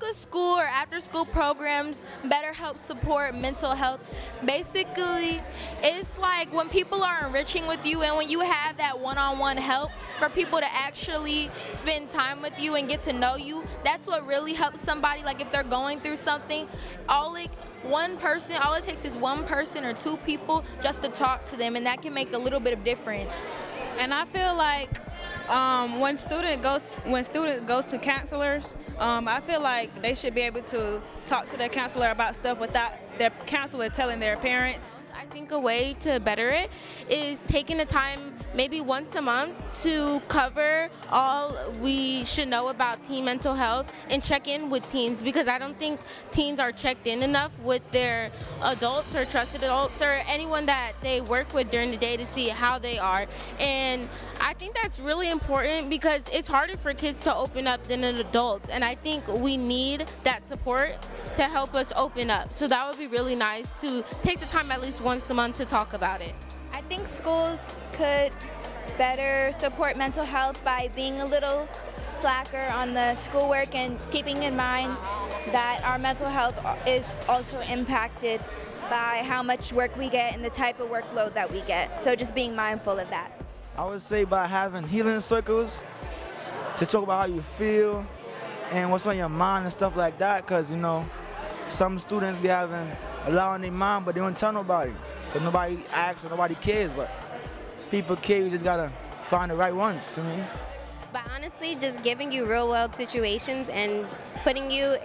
the school or after school programs better help support mental health? Basically, it's like when people are enriching with you and when you have that one-on-one help for people to actually spend time with you and get to know you, that's what really helps somebody. Like if they're going through something, all it takes is one person or two people just to talk to them, and that can make a little bit of difference. And I feel like when student goes to counselors, I feel like they should be able to talk to their counselor about stuff without their counselor telling their parents. I think a way to better it is taking the time maybe once a month to cover all we should know about teen mental health and check in with teens, because I don't think teens are checked in enough with their adults or trusted adults or anyone that they work with during the day to see how they are. And I think that's really important because it's harder for kids to open up than adults, and I think we need that support to help us open up. So that would be really nice to take the time at least once a month to talk about it. I think schools could better support mental health by being a little slacker on the schoolwork and keeping in mind that our mental health is also impacted by how much work we get and the type of workload that we get. So just being mindful of that. I would say by having healing circles to talk about how you feel and what's on your mind and stuff like that, because, you know, some students be having a lot on their mind, but they don't tell nobody, because nobody asks or nobody cares, but people care. You just gotta find the right ones for me. But honestly, just giving you real world situations and giving you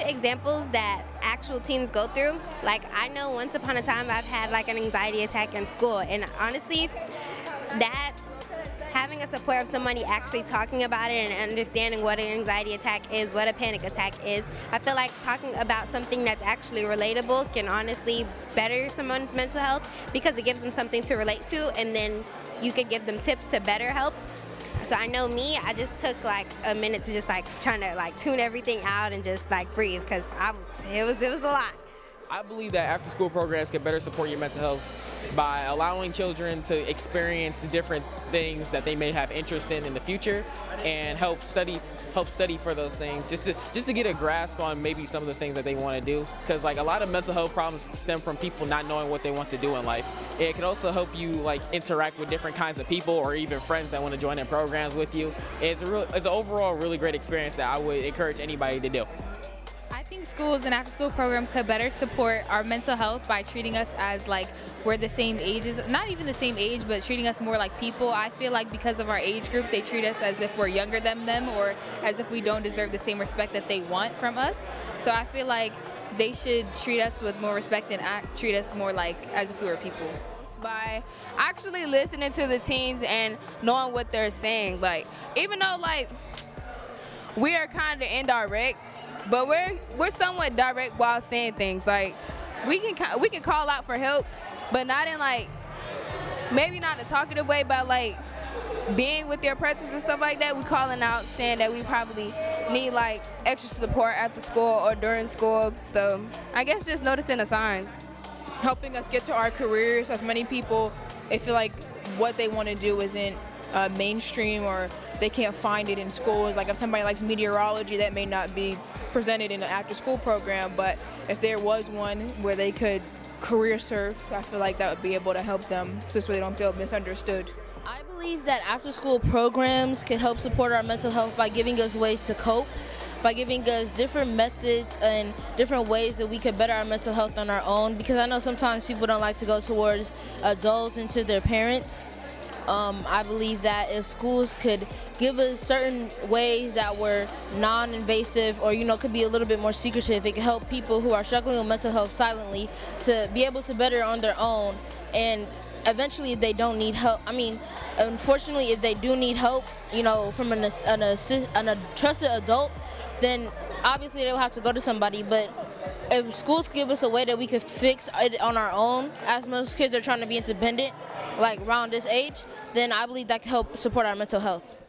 examples that actual teens go through. Like, I know once upon a time I've had like an anxiety attack in school, and honestly, that having a support of somebody actually talking about it and understanding what an anxiety attack is, what a panic attack is, I feel like talking about something that's actually relatable can honestly better someone's mental health, because it gives them something to relate to, and then you could give them tips to better help. So I know me, I just took like a minute to just like trying to like tune everything out and just like breathe, because it was a lot. I believe that after-school programs can better support your mental health by allowing children to experience different things that they may have interest in the future, and help study for those things, just to get a grasp on maybe some of the things that they want to do. Because like a lot of mental health problems stem from people not knowing what they want to do in life. It can also help you like interact with different kinds of people or even friends that want to join in programs with you. It's an overall really great experience that I would encourage anybody to do. I think schools and after-school programs could better support our mental health by treating us as like we're the same ages, not even the same age, but treating us more like people. I feel like because of our age group, they treat us as if we're younger than them, or as if we don't deserve the same respect that they want from us. So I feel like they should treat us with more respect and treat us more like as if we were people. By actually listening to the teens and knowing what they're saying. Like, even though like we are kind of indirect, but we're somewhat direct while saying things. Like we can call out for help, but not in like, maybe not a talkative way, but like being with their presence and stuff like that. We calling out, saying that we probably need like extra support after school or during school. So I guess just noticing the signs. Helping us get to our careers. As many people, they feel like what they want to do isn't mainstream, or they can't find it in schools. Like if somebody likes meteorology, that may not be presented in an after-school program, but if there was one where they could career surf, I feel like that would be able to help them so they don't feel misunderstood. I believe that after-school programs can help support our mental health by giving us ways to cope, by giving us different methods and different ways that we can better our mental health on our own, because I know sometimes people don't like to go towards adults and to their parents. I believe that if schools could give us certain ways that were non-invasive, or could be a little bit more secretive, it could help people who are struggling with mental health silently to be able to better on their own. And eventually, if they don't need help, unfortunately, if they do need help, from a trusted adult, then obviously they'll have to go to somebody. But if schools give us a way that we could fix it on our own, as most kids are trying to be independent, like around this age, then I believe that can help support our mental health.